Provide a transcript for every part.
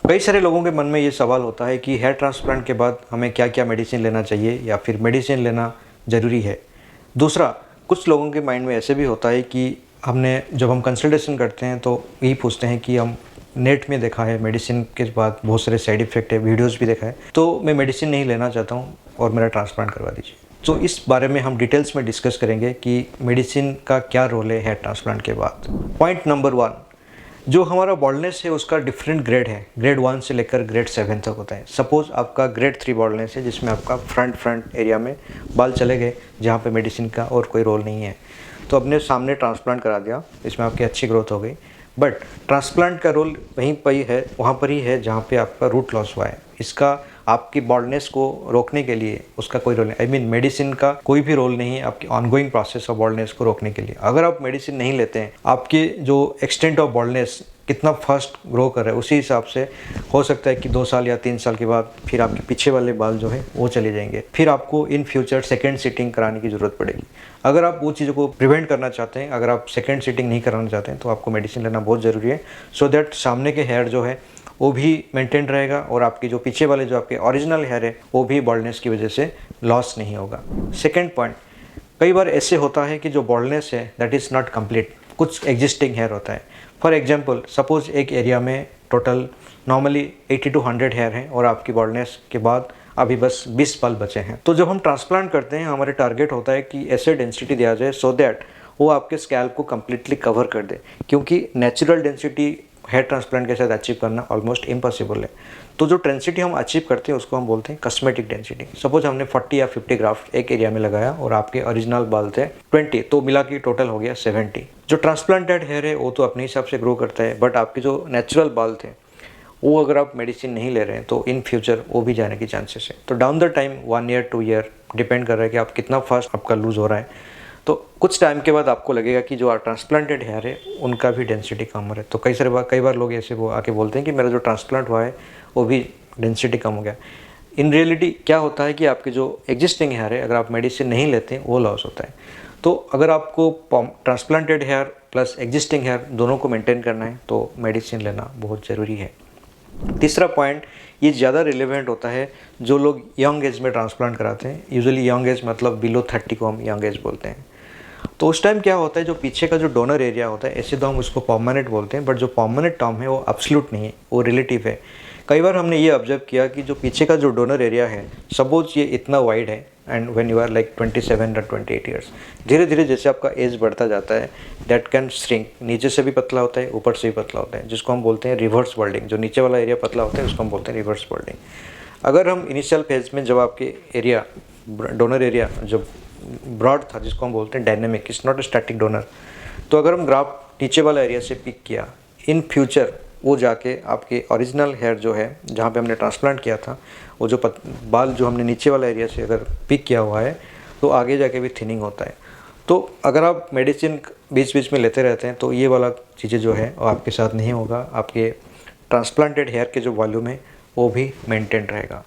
कई सारे लोगों के मन में ये सवाल होता है कि हेयर ट्रांसप्लांट के बाद हमें क्या क्या मेडिसिन लेना चाहिए या फिर मेडिसिन लेना ज़रूरी है। दूसरा, कुछ लोगों के माइंड में ऐसे भी होता है कि जब हम कंसल्टेशन करते हैं तो यही पूछते हैं कि हम नेट में देखा है मेडिसिन के बाद बहुत सारे साइड इफ़ेक्ट है, वीडियोज़ भी देखा है, तो मैं मेडिसिन नहीं लेना चाहता हूँ और मेरा ट्रांसप्लांट करवा दीजिए। तो इस बारे में हम डिटेल्स में डिस्कस करेंगे कि मेडिसिन का क्या रोल है हेयर ट्रांसप्लांट के बाद। पॉइंट नंबर 1, जो हमारा बॉल्डनेस है उसका डिफरेंट ग्रेड है। ग्रेड 1 से लेकर ग्रेड 7 तक होता है। सपोज़ आपका ग्रेड 3 बॉल्डनेस है जिसमें आपका फ्रंट एरिया में बाल चले गए, जहाँ पे मेडिसिन का और कोई रोल नहीं है, तो अपने सामने ट्रांसप्लांट करा दिया, इसमें आपकी अच्छी ग्रोथ हो गई। बट ट्रांसप्लांट का रोल वहीं पर ही है, वहाँ पर ही है जहाँ पे आपका रूट लॉस हुआ है। इसका आपकी बॉल्डनेस को रोकने के लिए उसका कोई रोल नहीं, आई मीन मेडिसिन का कोई भी रोल नहीं है आपकी ऑनगोइंग प्रोसेस ऑफ बॉल्डनेस को रोकने के लिए। अगर आप मेडिसिन नहीं लेते हैं, आपके जो एक्सटेंट ऑफ बॉल्डनेस कितना फास्ट ग्रो कर रहा है उसी हिसाब से हो सकता है कि 2 साल या 3 साल के बाद फिर आपके पीछे वाले बाल जो है वो चले जाएंगे, फिर आपको इन फ्यूचर सेकेंड सिटिंग कराने की ज़रूरत पड़ेगी। अगर आप वो चीज़ों को प्रिवेंट करना चाहते हैं, अगर आप सेकेंड सिटिंग नहीं कराना चाहते हैं, तो आपको मेडिसिन लेना बहुत ज़रूरी है, सो दैट सामने के हेयर जो है वो भी मेंटेन रहेगा और आपकी जो पीछे वाले जो आपके ओरिजिनल हेयर है वो भी बॉल्डनेस की वजह से लॉस नहीं होगा। सेकेंड पॉइंट, कई बार ऐसे होता है कि जो बॉल्डनेस है दैट इज़ नॉट कंप्लीट, कुछ एग्जिस्टिंग हेयर होता है। फॉर एग्जांपल, सपोज एक एरिया में टोटल नॉर्मली 80 to 100 हेयर हैं और आपकी बॉल्डनेस के बाद अभी बस 20 बाल बचे हैं। तो जब हम ट्रांसप्लांट करते हैं, हमारे टारगेट होता है कि ऐसे डेंसिटी दिया जाए सो दैट वो आपके स्कैल्प को कम्प्लीटली कवर कर दे, क्योंकि नेचुरल डेंसिटी हेयर ट्रांसप्लांट के साथ अचीव करना ऑलमोस्ट इम्पॉसिबल है। तो जो डेंसिटी हम अचीव करते हैं उसको हम बोलते हैं कॉस्मेटिक डेंसिटी। सपोज हमने 40 या 50 ग्राफ्ट एक एरिया में लगाया और आपके ओरिजिनल बाल थे 20, तो मिला के टोटल हो गया 70। जो ट्रांसप्लांटेड हेयर है वो तो अपने हिसाब से ग्रो करता है, बट आपके जो नेचुरल बाल थे वो अगर आप मेडिसिन नहीं ले रहे हैं तो इन फ्यूचर वो भी जाने की चांसेस है। तो down the time 1 year 2 year depend कर रहा है कि आप कितना फास्ट आपका लूज़ हो रहा है। तो कुछ टाइम के बाद आपको लगेगा कि जो ट्रांसप्लांटेड हेयर है उनका भी डेंसिटी कम हो रहा है। तो कई बार लोग ऐसे वो आके बोलते हैं कि मेरा जो ट्रांसप्लांट हुआ है वो भी डेंसिटी कम हो गया। इन रियलिटी क्या होता है कि आपके जो एग्जिस्टिंग हेयर है, अगर आप मेडिसिन नहीं लेते हैं, वो लॉस होता है। तो अगर आपको transplanted hair plus existing hair दोनों को मेंटेन करना है तो मेडिसिन लेना बहुत ज़रूरी है। तीसरा पॉइंट, ये ज़्यादा रिलेवेंट होता है जो लोग यंग एज में ट्रांसप्लांट कराते हैं। यूजुअली यंग एज मतलब बिलो 30 को हम यंग एज बोलते हैं। तो उस टाइम क्या होता है, जो पीछे का जो डोनर एरिया होता है, ऐसे तो हम उसको परमानेंट बोलते हैं, बट जो परमानेंट टर्म है वो एब्सोल्यूट नहीं है, वो रिलेटिव है। कई बार हमने ये ऑब्जर्व किया कि जो पीछे का जो डोनर एरिया है, सपोज ये इतना वाइड है and when you are like 27 और 28 ईयर्स, धीरे धीरे जैसे आपका एज बढ़ता जाता है दैट कैन श्रिंक, नीचे से भी पतला होता है, ऊपर से भी पतला होता है, जिसको हम बोलते हैं रिवर्स बल्डिंग। जो नीचे वाला एरिया पतला होता है उसको हम बोलते हैं रिवर्स बल्डिंग। अगर हम इनिशियल फेज में जब आपके एरिया डोनर एरिया जब ब्रॉड था, जिसको हम बोलते हैं dynamic, it's not a static donor, तो अगर हम ग्राफ नीचे वाला एरिया से पिक किया, इन फ्यूचर वो जाके आपके ओरिजिनल हेयर जो है जहाँ पे हमने ट्रांसप्लांट किया था, वो जो बाल जो हमने नीचे वाला एरिया से अगर पिक किया हुआ है तो आगे जाके भी थिनिंग होता है। तो अगर आप मेडिसिन बीच बीच में लेते रहते हैं तो ये वाला चीज़ें जो है वो आपके साथ नहीं होगा, आपके ट्रांसप्लांटेड हेयर के जो वॉल्यूम है वो भी मेंटेन रहेगा।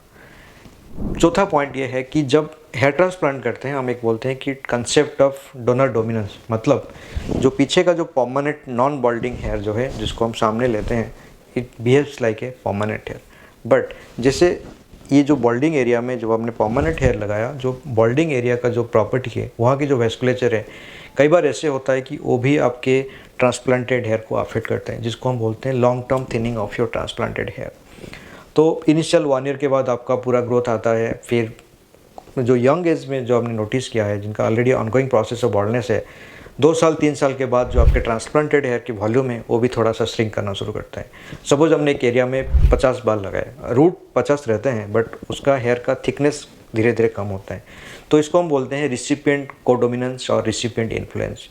चौथा पॉइंट ये है कि जब हेयर ट्रांसप्लांट करते हैं हम एक बोलते हैं कि कंसेप्ट ऑफ डोनर डोमिनेंस, मतलब जो पीछे का जो परमानेंट नॉन बॉल्डिंग हेयर जो है जिसको हम सामने लेते हैं, it behaves like a permanent hair. But जैसे ये जो बॉल्डिंग एरिया में जो हमने परमानेंट हेयर लगाया, जो बॉल्डिंग एरिया का जो प्रॉपर्टी है, वहाँ की जो वेस्कुलेचर है, कई बार ऐसे होता है कि वो भी आपके ट्रांसप्लांटेड हेयर को अफेक्ट करते हैं, जिसको हम बोलते हैं long term thinning of your transplanted hair. तो इनिशियल 1 ईयर के बाद आपका पूरा ग्रोथ आता है। फिर जो यंग एज में जो हमने नोटिस किया है, जिनका already ongoing process of baldness है, 2 साल 3 साल के बाद जो आपके ट्रांसप्लांटेड हेयर की वॉल्यूम है वो भी थोड़ा सा श्रिंक करना शुरू करता है। सपोज हमने एक एरिया में 50 बाल लगाए, रूट 50 रहते हैं बट उसका हेयर का थिकनेस धीरे धीरे कम होता है, तो इसको हम बोलते हैं रिसिपिएंट कोडोमिनेंस और रिसिपिएंट इन्फ्लुएंस।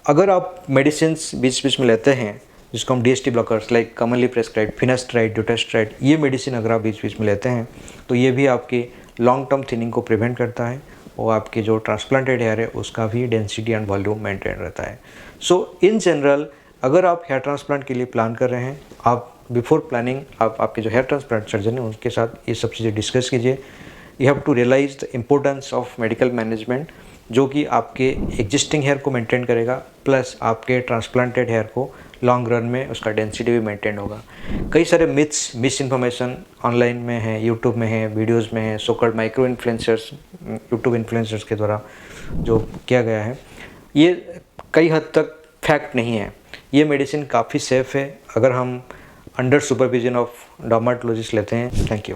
अगर आप मेडिसिन बीच बीच में लेते हैं, जिसको हम DHT blockers like commonly prescribe finasteride, dutasteride, ये मेडिसिन अगर आप बीच बीच में लेते हैं तो ये भी आपकी लॉन्ग टर्म थिनिंग को प्रिवेंट करता है और आपके जो ट्रांसप्लांटेड हेयर है उसका भी डेंसिटी एंड वॉल्यूम मेंटेन रहता है। सो इन जनरल अगर आप हेयर ट्रांसप्लांट के लिए प्लान कर रहे हैं, आप बिफोर प्लानिंग आप आपके जो हेयर ट्रांसप्लांट सर्जन है उनके साथ ये सब चीज़ें डिस्कस कीजिए। You have to realise the importance of medical management, जो कि आपके एग्जिस्टिंग हेयर को मेंटेन करेगा प्लस आपके ट्रांसप्लांटेड हेयर को लॉन्ग रन में उसका डेंसिटी भी मेंटेन होगा। कई सारे मिथ्स, मिस इन्फॉर्मेशन ऑनलाइन में है, यूट्यूब में है, वीडियोस में है, so called micro influencers, YouTube influencers के द्वारा जो किया गया है, ये कई हद तक फैक्ट नहीं है। ये मेडिसिन काफ़ी सेफ़ है अगर हम अंडर सुपरविजन ऑफ डर्मेटोलॉजिस्ट लेते हैं। Thank you.